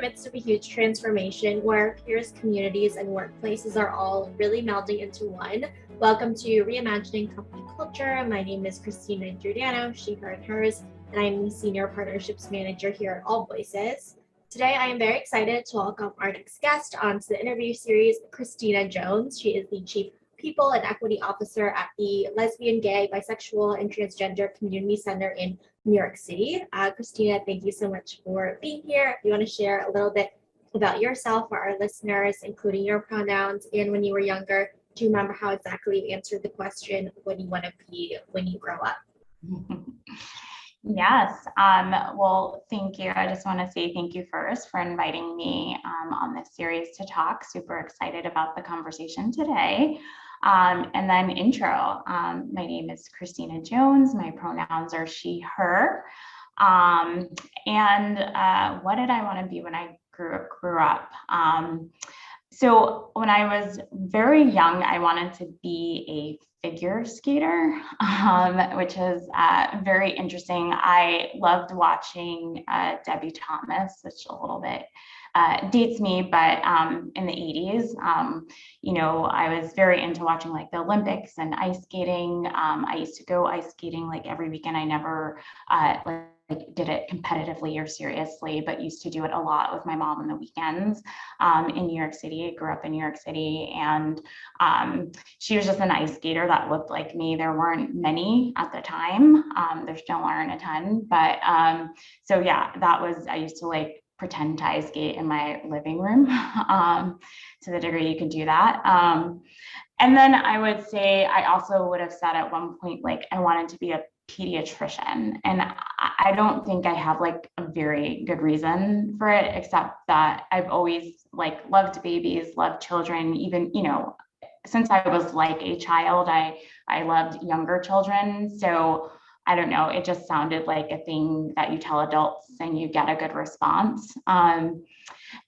midst of a huge transformation where peers, communities, and workplaces are all really melding into one. Welcome to Reimagining Company Culture. My name is Cristina Jones, she, her, and hers, and I'm the Senior Partnerships Manager here at AllVoices. Today, I am very excited to welcome our next guest onto the interview series, Cristina Jones. She is the Chief People and Equity Officer at the Lesbian, Gay, Bisexual, and Transgender Community Center in New York City. Cristina, thank you so much for being here. If you want to share a little bit about yourself for our listeners, including your pronouns and when you were younger, do you remember how exactly you answered the question, what do you want to be when you grow up? Yes. Well, thank you. I just want to say thank you first for inviting me on this series to talk. Super excited about the conversation today. And then intro. My name is Cristina Jones. My pronouns are she, her. And what did I want to be when I grew up? So when I was very young, I wanted to be a figure skater, which is very interesting. I loved watching Debbie Thomas, which a little bit dates me, but in the 80s, I was very into watching like the Olympics and ice skating. I used to go ice skating like every weekend. I never did it competitively or seriously, but used to do it a lot with my mom on the weekends in New York City. I grew up in New York City, and she was just an ice skater that looked like me. There weren't many at the time. There still aren't a ton, but so yeah, I used to like pretend to ice skate in my living room to the degree you could do that. And then I would say I also would have said at one point, like I wanted to be a pediatrician, and I don't think I have like a very good reason for it, except that I've always like loved babies, loved children, even, since I was like a child, I loved younger children. So I don't know, it just sounded like a thing that you tell adults and you get a good response.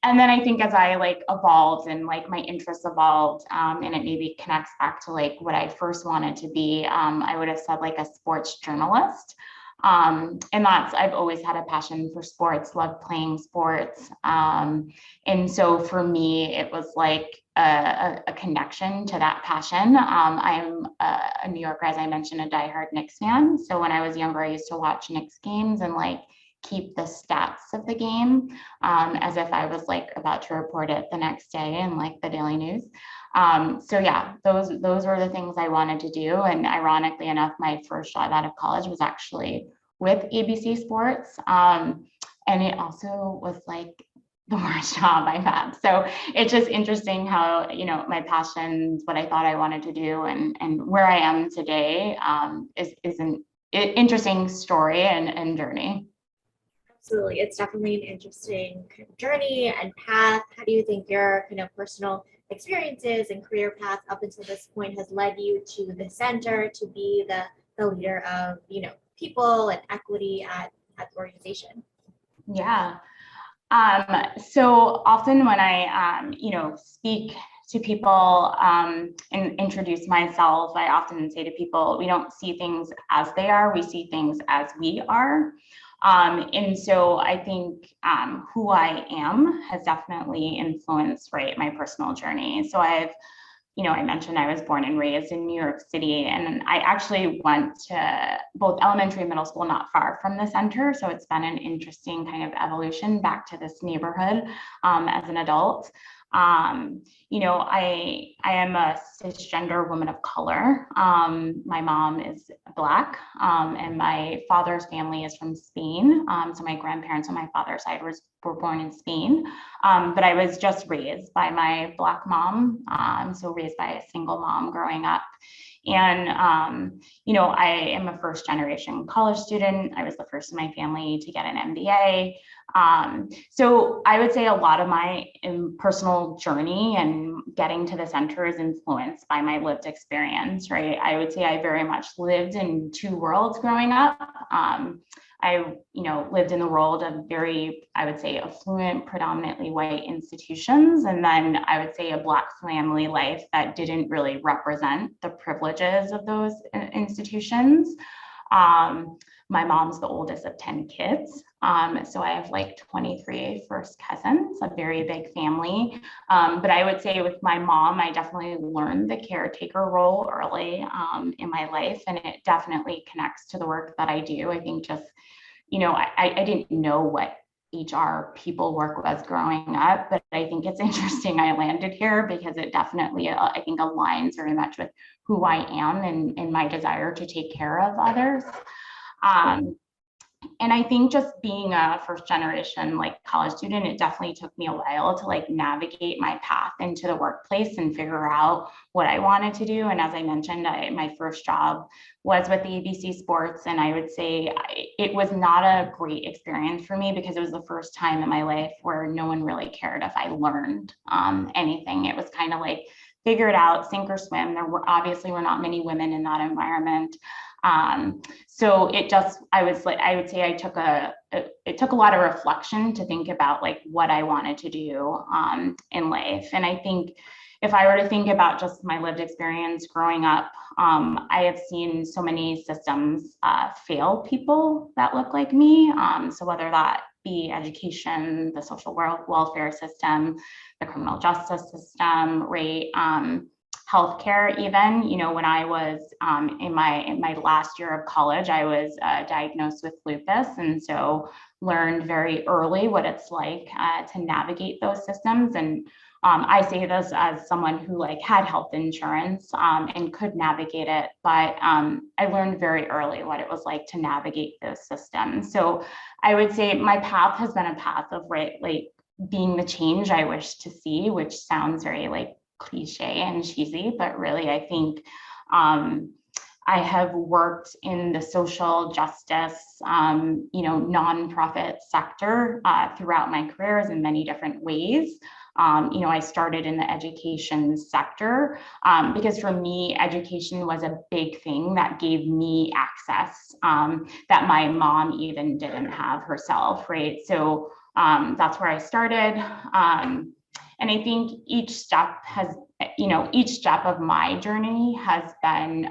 And then I think as I like evolved and like my interests evolved, and it maybe connects back to like what I first wanted to be, I would have said like a sports journalist. And I've always had a passion for sports, loved playing sports. And so for me, it was like a connection to that passion. I'm a New Yorker, as I mentioned, a diehard Knicks fan. So when I was younger, I used to watch Knicks games and like keep the stats of the game as if I was like about to report it the next day in like the Daily News. So yeah, those were the things I wanted to do. And ironically enough, my first job out of college was actually with ABC Sports. And it also was like the worst job I've had. So it's just interesting how, my passions, what I thought I wanted to do and where I am today is an interesting story and journey. Absolutely. It's definitely an interesting journey and path. How do you think your kind of personal experiences and career path up until this point has led you to the center to be the leader of, people and equity at the organization? Yeah. So often when I, speak to people and introduce myself, I often say to people, we don't see things as they are, we see things as we are. And so I think who I am has definitely influenced, right, my personal journey. So I mentioned I was born and raised in New York City, and I actually went to both elementary and middle school not far from the center. So it's been an interesting kind of evolution back to this neighborhood as an adult. I am a cisgender woman of color. My mom is Black, and my father's family is from Spain. So my grandparents on my father's side were born in Spain, but I was just raised by my Black mom, so raised by a single mom growing up. And, I am a first generation college student. I was the first in my family to get an MBA. So I would say a lot of my personal journey and getting to the center is influenced by my lived experience, right? I would say I very much lived in two worlds growing up. I, lived in the world of very, I would say, affluent, predominantly white institutions. And then I would say a Black family life that didn't really represent the privileges of those institutions. My mom's the oldest of 10 kids. So I have like 23 first cousins, a very big family. But I would say with my mom, I definitely learned the caretaker role early in my life, and it definitely connects to the work that I do. I think just, I didn't know what HR people work was growing up, but I think it's interesting I landed here because it definitely, I think, aligns very much with who I am and my desire to take care of others. And I think just being a first generation like college student, it definitely took me a while to like navigate my path into the workplace and figure out what I wanted to do. And as I mentioned, my first job was with the ABC Sports, and I would say it was not a great experience for me because it was the first time in my life where no one really cared if I learned anything. It was kind of like figure it out, sink or swim. There were not many women in that environment. So it just, I would say it took a lot of reflection to think about like what I wanted to do in life. And I think if I were to think about just my lived experience growing up, I have seen so many systems fail people that look like me. So whether that be education, the social welfare system, the criminal justice system, right? Healthcare even, when I was in my last year of college, I was diagnosed with lupus, and so learned very early what it's like to navigate those systems. And I say this as someone who like had health insurance and could navigate it, but I learned very early what it was like to navigate those systems. So I would say my path has been a path of like being the change I wish to see, which sounds very like cliche and cheesy, but really I think I have worked in the social justice, nonprofit sector throughout my careers in many different ways. I started in the education sector because for me, education was a big thing that gave me access that my mom even didn't have herself, right? So that's where I started. And I think each step of my journey has been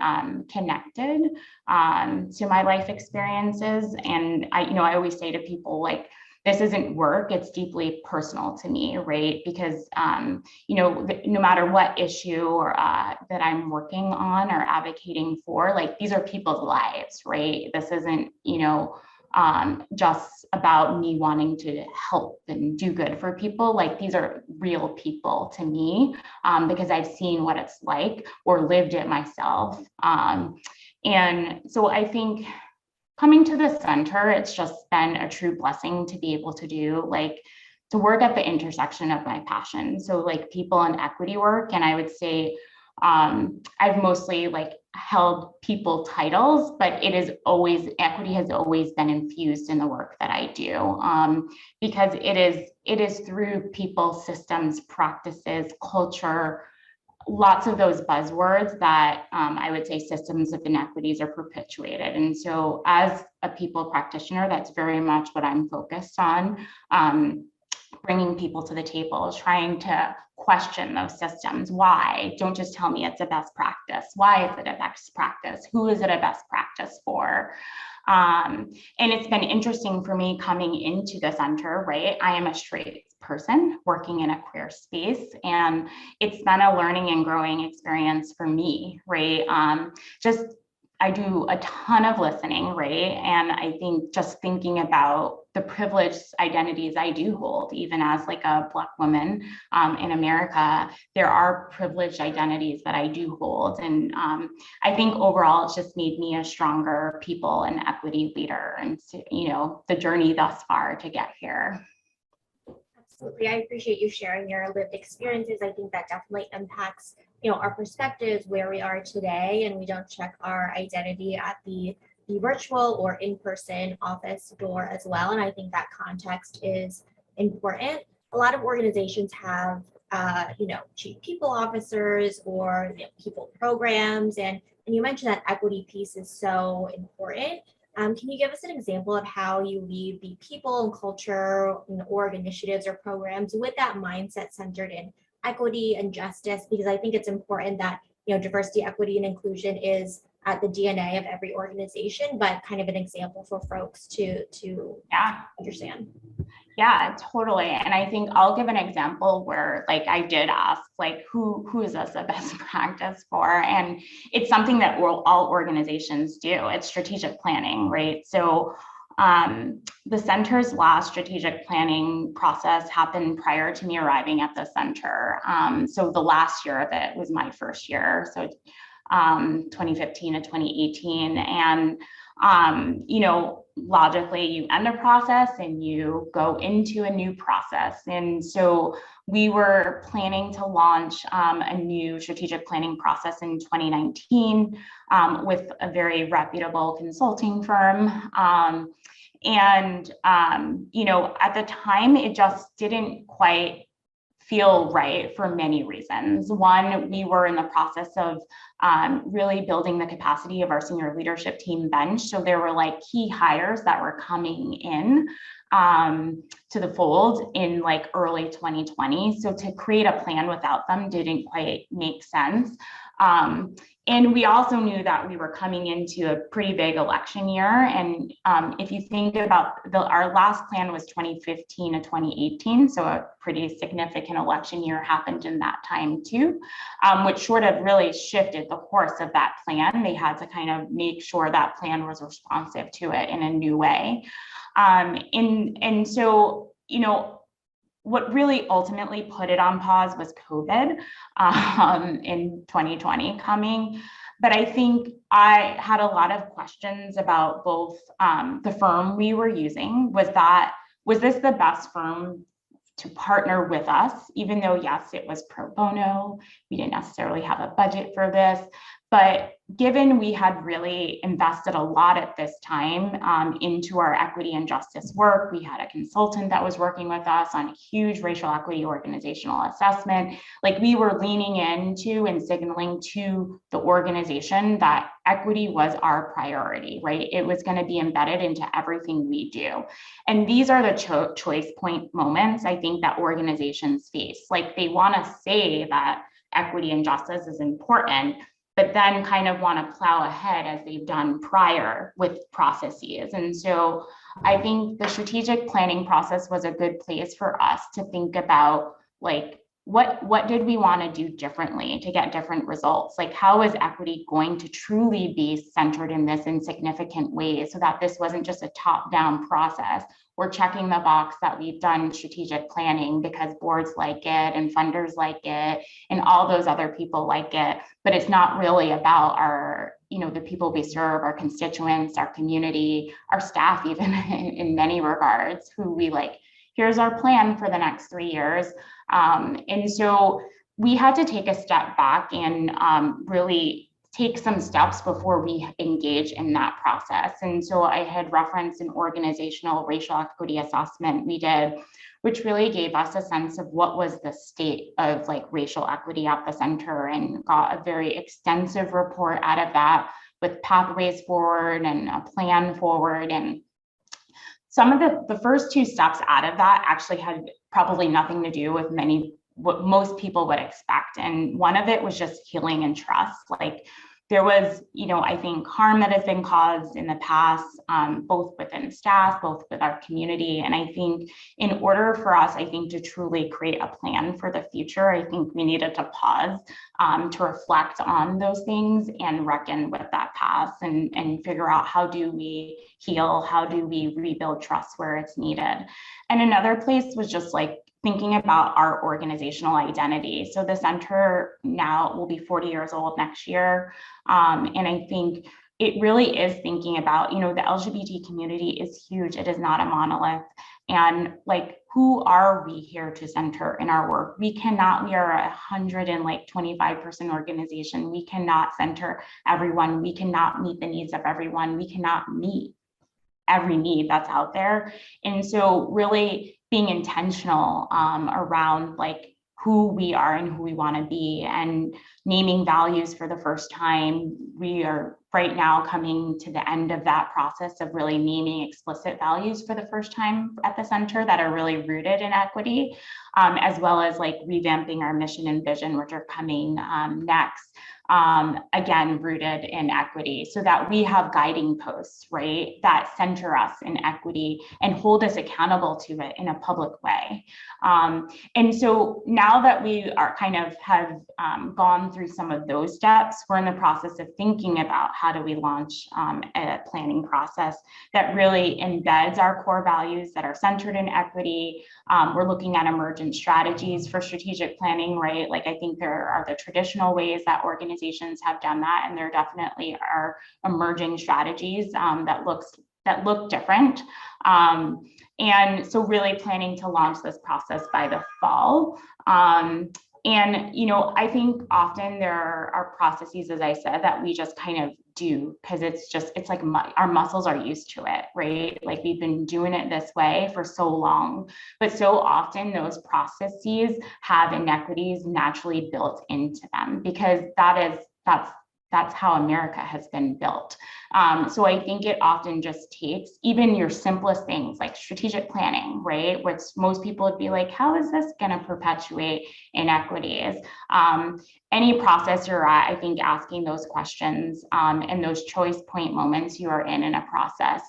connected to my life experiences. And I always say to people, like, this isn't work, it's deeply personal to me, right? Because, no matter what issue or, that I'm working on or advocating for, like, these are people's lives, right? This isn't, just about me wanting to help and do good for people. Like, these are real people to me because I've seen what it's like or lived it myself. And so I think coming to the center, it's just been a true blessing to be able to do to work at the intersection of my passion. So like people and equity work. And I would say I've mostly held people titles, but equity has always been infused in the work that I do because it is through people, systems, practices, culture, lots of those buzzwords that I would say systems of inequities are perpetuated. And so as a people practitioner, that's very much what I'm focused on. Bringing people to the table, trying to question those systems. Why? Don't just tell me it's a best practice. Why is it a best practice? Who is it a best practice for? And it's been interesting for me coming into the center, right? I am a straight person working in a queer space, and it's been a learning and growing experience for me, right? I do a ton of listening, right? And I think just thinking about the privileged identities I do hold, even as a Black woman in America, there are privileged identities that I do hold. And I think overall, it's just made me a stronger people and equity leader, and the journey thus far to get here. Absolutely. I appreciate you sharing your lived experiences. I think that definitely impacts, our perspectives, where we are today, and we don't check our identity at the virtual or in-person office door as well. And I think that context is important. A lot of organizations have, chief people officers or people programs, and you mentioned that equity piece is so important. Can you give us an example of how you lead the people and culture org initiatives or programs with that mindset centered in equity and justice? Because I think it's important that diversity, equity, and inclusion is at the DNA of every organization, but kind of an example for folks to understand. Yeah, totally. And I think I'll give an example where like I did ask, like, who is this a best practice for? And it's something that all organizations do. It's strategic planning, right? So the center's last strategic planning process happened prior to me arriving at the center. So the last year of it was my first year. So 2015 to 2018. And logically you end a process and you go into a new process. And so we were planning to launch a new strategic planning process in 2019 with a very reputable consulting firm. At the time, it just didn't quite feel right for many reasons. One, we were in the process of really building the capacity of our senior leadership team bench. So there were like key hires that were coming in to the fold in like early 2020. So to create a plan without them didn't quite make sense. And we also knew that we were coming into a pretty big election year. And if you think about our last plan was 2015 to 2018, so a pretty significant election year happened in that time too, which sort of really shifted the course of that plan. They had to kind of make sure that plan was responsive to it in a new way. So, what really ultimately put it on pause was COVID in 2020 coming. But I think I had a lot of questions about both the firm we were using. Was this the best firm to partner with us, even though, yes, it was pro bono, we didn't necessarily have a budget for this. But given we had really invested a lot at this time into our equity and justice work, we had a consultant that was working with us on a huge racial equity organizational assessment. Like we were leaning into and signaling to the organization that equity was our priority, right? It was going to be embedded into everything we do. And these are the choice point moments I think that organizations face. Like they want to say that equity and justice is important, but then kind of want to plow ahead as they've done prior with processes. And so I think the strategic planning process was a good place for us to think about, like, what did we want to do differently to get different results? Like, how is equity going to truly be centered in this in significant ways so that this wasn't just a top-down process? We're checking the box that we've done strategic planning because boards like it and funders like it and all those other people like it, but it's not really about our, the people we serve, our constituents, our community, our staff, even in many regards, who we like, here's our plan for the next 3 years. And so we had to take a step back and really take some steps before we engage in that process. And so I had referenced an organizational racial equity assessment we did, which really gave us a sense of what was the state of like racial equity at the center, and got a very extensive report out of that with pathways forward and a plan forward. And some of the first two steps out of that actually had probably nothing to do with what most people would expect. And one of it was just healing and trust. Like there was, I think harm that has been caused in the past, both within staff, both with our community. And I think in order for us, I think to truly create a plan for the future, I think we needed to pause to reflect on those things and reckon with that past and figure out how do we heal, how do we rebuild trust where it's needed. And another place was just like thinking about our organizational identity. So the center now will be 40 years old next year. And I think it really is thinking about, the LGBT community is huge. It is not a monolith. And like, who are we here to center in our work? We are 125-person organization. We cannot center everyone. We cannot meet the needs of everyone. We cannot meet every need that's out there. And so really being intentional around like who we are and who we want to be, and naming values for the first time. We are right now coming to the end of that process of really naming explicit values for the first time at the center that are really rooted in equity, as well as like revamping our mission and vision, which are coming next. again, rooted in equity, so that we have guiding posts, right, that center us in equity and hold us accountable to it in a public way. And so now that we are have gone through some of those steps, we're in the process of thinking about how do we launch a planning process that really embeds our core values that are centered in equity. We're looking at emergent strategies for strategic planning, right? Like, I think there are the traditional ways that organizations have done that, and there definitely are emerging strategies that look different. And so really planning to launch this process by the fall. And, I think often there are processes, as I said, that we just kind of do because it's like our muscles are used to it, right? Like, we've been doing it this way for so long, but so often those processes have inequities naturally built into them because that's how America has been built. So I think it often just takes even your simplest things like strategic planning, right? Which most people would be like, how is this going to perpetuate inequities? Any process you're at, I think asking those questions and those choice point moments you are in a process.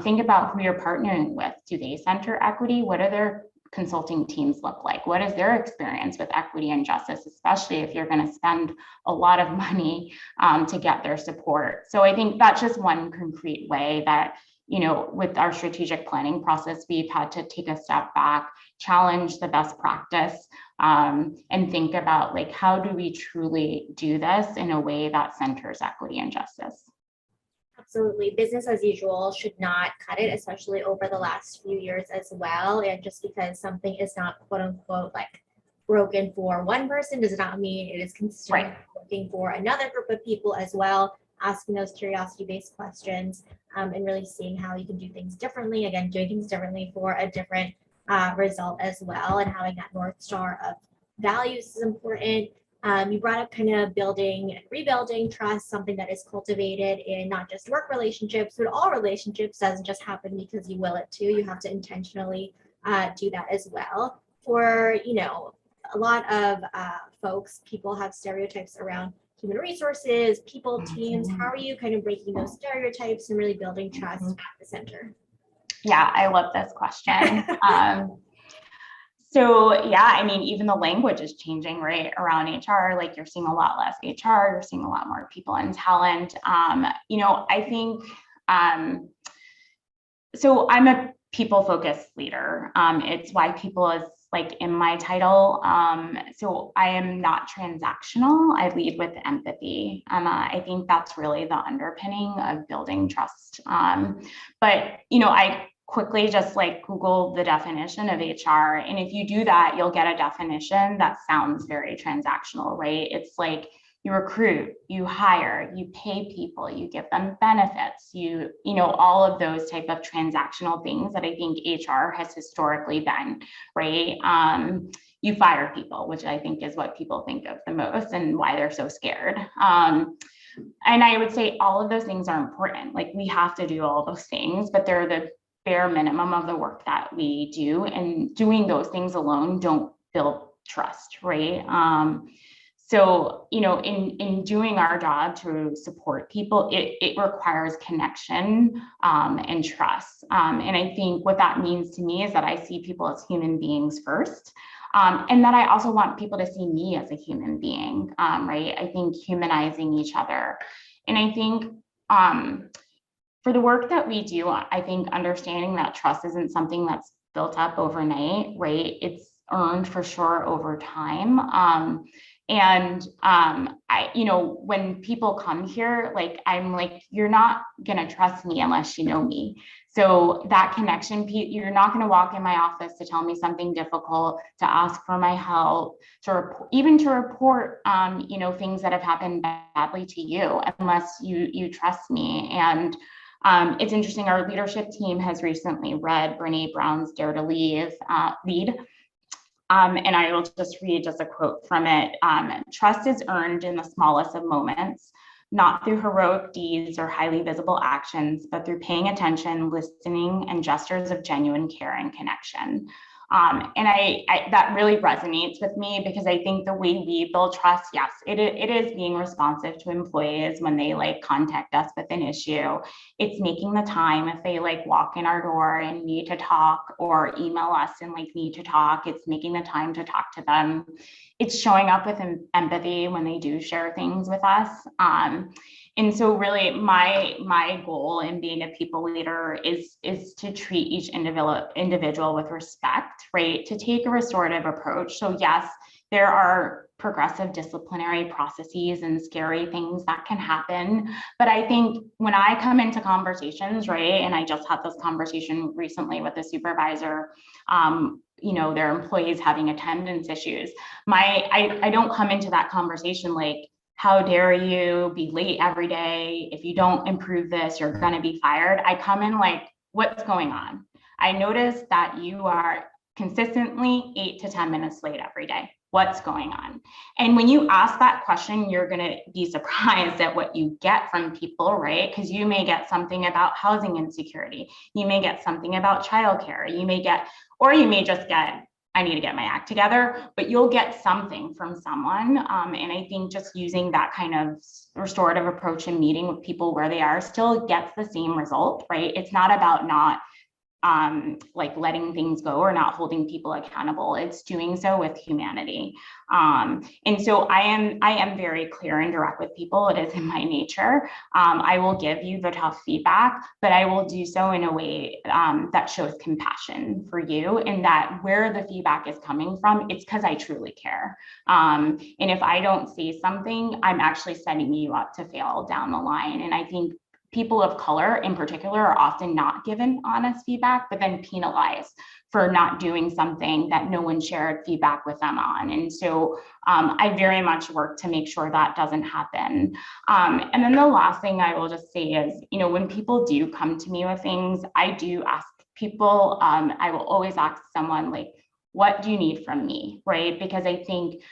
Think about who you're partnering with. Do they center equity? What are their consulting teams look like? What is their experience with equity and justice, especially if you're going to spend a lot of money to get their support? So I think that's just one concrete way that, with our strategic planning process, we've had to take a step back, challenge the best practice, and think about, like, how do we truly do this in a way that centers equity and justice? Absolutely. Business as usual should not cut it, especially over the last few years as well. And just because something is not quote unquote like broken for one person does not mean it is consistently working for another group of people as well. Asking those curiosity-based questions and really seeing how you can do things differently. Again, doing things differently for a different result as well, and having that North Star of values is important. You brought up kind of building and rebuilding trust, something that is cultivated in not just work relationships, but all relationships. Doesn't just happen because you will it to. You have to intentionally do that as well. For, a lot of people have stereotypes around human resources, people, teams. How are you kind of breaking those stereotypes and really building trust at the center? Yeah, I love this question. So yeah, I mean, even the language is changing, right, around HR. Like, you're seeing a lot less HR, you're seeing a lot more people and talent. I think, so I'm a people-focused leader. It's why people is like in my title. So I am not transactional. I lead with empathy. I think that's really the underpinning of building trust. But I quickly just like Google the definition of HR. And if you do that, you'll get a definition that sounds very transactional, right? It's like you recruit, you hire, you pay people, you give them benefits, all of those type of transactional things that I think HR has historically been, right? You fire people, which I think is what people think of the most and why they're so scared. And I would say all of those things are important. Like, we have to do all those things, but they're the bare minimum of the work that we do, and doing those things alone don't build trust, right? So, in doing our job to support people, it requires connection and trust. And I think what that means to me is that I see people as human beings first, and that I also want people to see me as a human being, right? I think humanizing each other. And I think for the work that we do, I think understanding that trust isn't something that's built up overnight, right? It's earned for sure over time. When people come here, like, I'm like, you're not gonna trust me unless you know me. So that connection, you're not gonna walk in my office to tell me something difficult, to ask for my help, even to report, things that have happened badly to you, unless you trust me. And it's interesting, our leadership team has recently read Brené Brown's Dare to Lead. And I will just read a quote from it. Trust is earned in the smallest of moments, not through heroic deeds or highly visible actions, but through paying attention, listening, and gestures of genuine care and connection. And that really resonates with me, because I think the way we build trust, yes, it is being responsive to employees when they like contact us with an issue. It's making the time if they like walk in our door and need to talk, or email us and like need to talk. It's making the time to talk to them. It's showing up with empathy when they do share things with us. And so really my goal in being a people leader is to treat each individual with respect, right? To take a restorative approach. So yes, there are progressive disciplinary processes and scary things that can happen. But I think when I come into conversations, right, and I just had this conversation recently with a supervisor, their employees having attendance issues. I don't come into that conversation like, how dare you be late every day? If you don't improve this, you're going to be fired. I come in like, what's going on? I notice that you are consistently 8 to 10 minutes late every day. What's going on? And when you ask that question, you're going to be surprised at what you get from people, right? Because you may get something about housing insecurity. You may get something about childcare. You may just get, I need to get my act together, but you'll get something from someone. And I think just using that kind of restorative approach and meeting with people where they are still gets the same result, right? It's not about not like letting things go or not holding people accountable. It's doing so with humanity. And so I am very clear and direct with people. It is in my nature. I will give you the tough feedback, but I will do so in a way that shows compassion for you, and that where the feedback is coming from, it's because I truly care. And if I don't say something, I'm actually setting you up to fail down the line. And I think people of color in particular are often not given honest feedback, but then penalized for not doing something that no one shared feedback with them on. And so I very much work to make sure that doesn't happen. And then the last thing I will just say is, when people do come to me with things, I do ask people, I will always ask someone like, what do you need from me, right? Because I think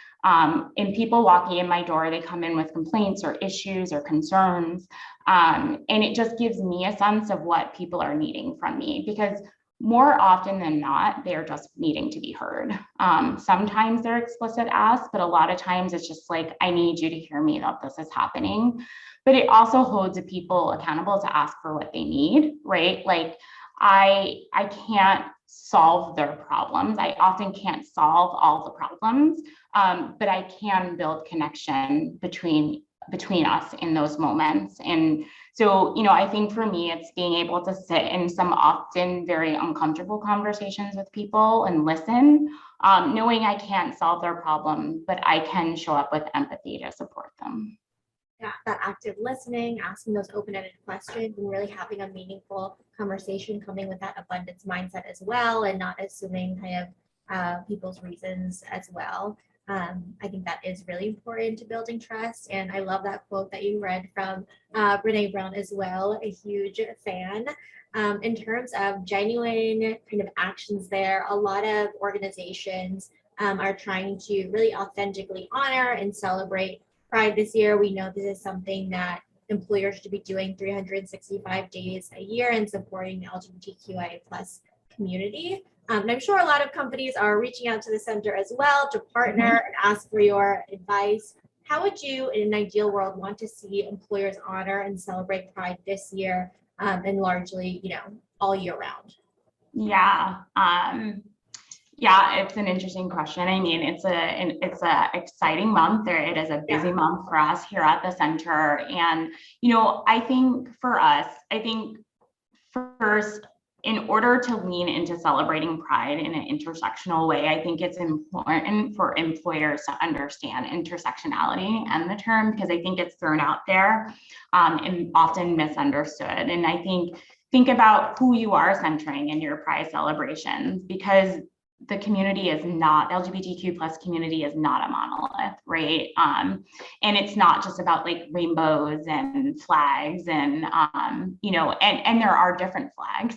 in people walking in my door, they come in with complaints or issues or concerns. And it just gives me a sense of what people are needing from me, because more often than not, they're just needing to be heard. Sometimes they're explicit asks, but a lot of times it's just like, I need you to hear me that this is happening. But it also holds people accountable to ask for what they need, right? Like I can't solve their problems. I often can't solve all the problems, but I can build connection between us in those moments. And so, I think for me, it's being able to sit in some often very uncomfortable conversations with people and listen, knowing I can't solve their problem, but I can show up with empathy to support them. Yeah, that active listening, asking those open-ended questions, and really having a meaningful conversation, coming with that abundance mindset as well, and not assuming kind of people's reasons as well. I think that is really important to building trust. And I love that quote that you read from Brene Brown as well, a huge fan. In terms of genuine kind of actions there, a lot of organizations are trying to really authentically honor and celebrate Pride this year. We know this is something that employers should be doing 365 days a year and supporting the LGBTQIA plus community. And I'm sure a lot of companies are reaching out to the center as well to partner and ask for your advice. How would you, in an ideal world, want to see employers honor and celebrate Pride this year and largely, all year round? Yeah. Yeah, it's an interesting question. I mean, it's a exciting month. It is a busy month for us here at the center. And, I think for us, first, in order to lean into celebrating Pride in an intersectional way, I think it's important for employers to understand intersectionality and the term, because I think it's thrown out there and often misunderstood. And I think about who you are centering in your Pride celebrations, because the community is not, LGBTQ plus community is not a monolith, right? And it's not just about like rainbows and flags and, and there are different flags.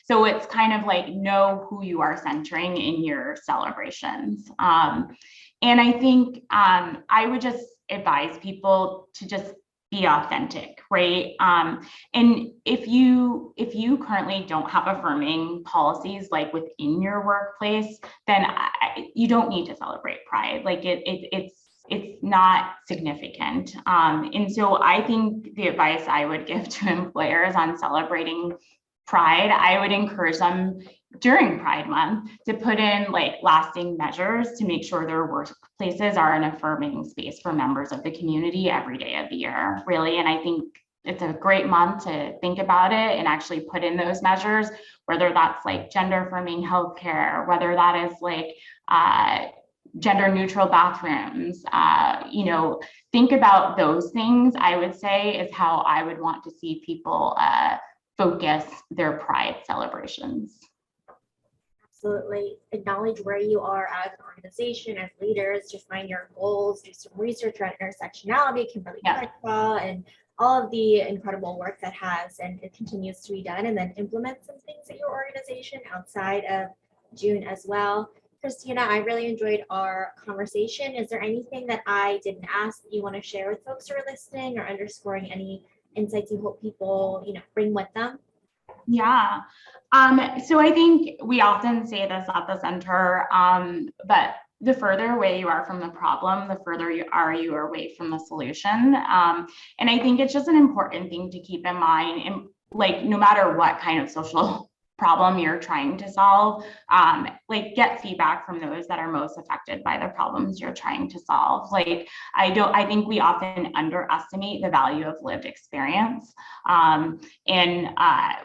So it's kind of like, know who you are centering in your celebrations. And I think I would just advise people to just be authentic, right? And if you currently don't have affirming policies like within your workplace, then you don't need to celebrate Pride. Like it's not significant. And so I think the advice I would give to employers on celebrating Pride, I would encourage them during Pride Month to put in like lasting measures to make sure their workplaces are an affirming space for members of the community every day of the year, really. And I think it's a great month to think about it and actually put in those measures, whether that's like gender affirming healthcare, whether that is like gender neutral bathrooms, think about those things, I would say, is how I would want to see people focus their Pride celebrations. Absolutely. Acknowledge where you are as an organization, as leaders, define your goals, do some research around intersectionality, Kimberly Crenshaw, and all of the incredible work that has and it continues to be done, and then implement some things at your organization outside of June as well. Cristina, I really enjoyed our conversation. Is there anything that I didn't ask that you want to share with folks who are listening, or underscoring any insights you hope people, bring with them? Yeah. So I think we often say this at the center, but the further away you are from the problem, the further you are away from the solution. And I think it's just an important thing to keep in mind, and like, no matter what kind of social problem you're trying to solve, like get feedback from those that are most affected by the problems you're trying to solve. Like, I think we often underestimate the value of lived experience. And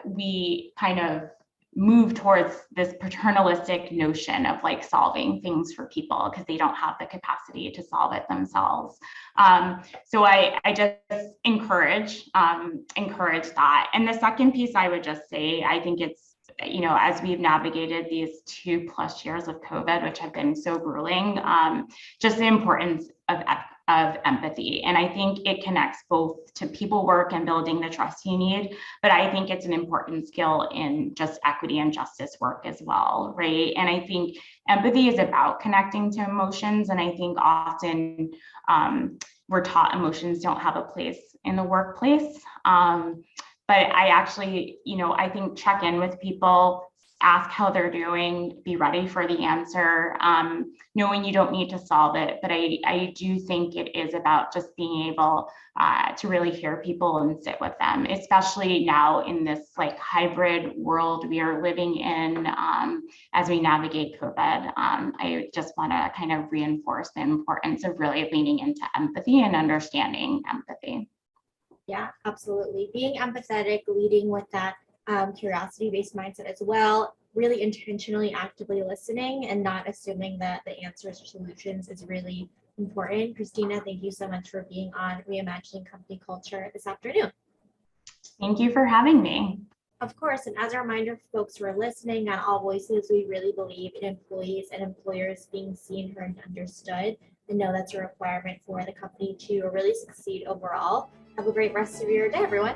we kind of move towards this paternalistic notion of like solving things for people because they don't have the capacity to solve it themselves. So I just encourage that. And the second piece I would just say, I think it's, as we've navigated these 2+ years of COVID, which have been so grueling, just the importance of empathy. And I think it connects both to people work and building the trust you need, but I think it's an important skill in just equity and justice work as well, right? And I think empathy is about connecting to emotions. And I think often we're taught emotions don't have a place in the workplace. But I actually, I think check in with people, ask how they're doing, be ready for the answer, knowing you don't need to solve it. But I do think it is about just being able to really hear people and sit with them, especially now in this like hybrid world we are living in as we navigate COVID. I just want to kind of reinforce the importance of really leaning into empathy and understanding empathy. Yeah, absolutely. Being empathetic, leading with that curiosity-based mindset as well, really intentionally, actively listening and not assuming that the answers or solutions is really important. Cristina, thank you so much for being on Reimagining Company Culture this afternoon. Thank you for having me. Of course, and as a reminder for folks who are listening on AllVoices, we really believe in employees and employers being seen, heard, and understood, and know that's a requirement for the company to really succeed overall. Have a great rest of your day, everyone.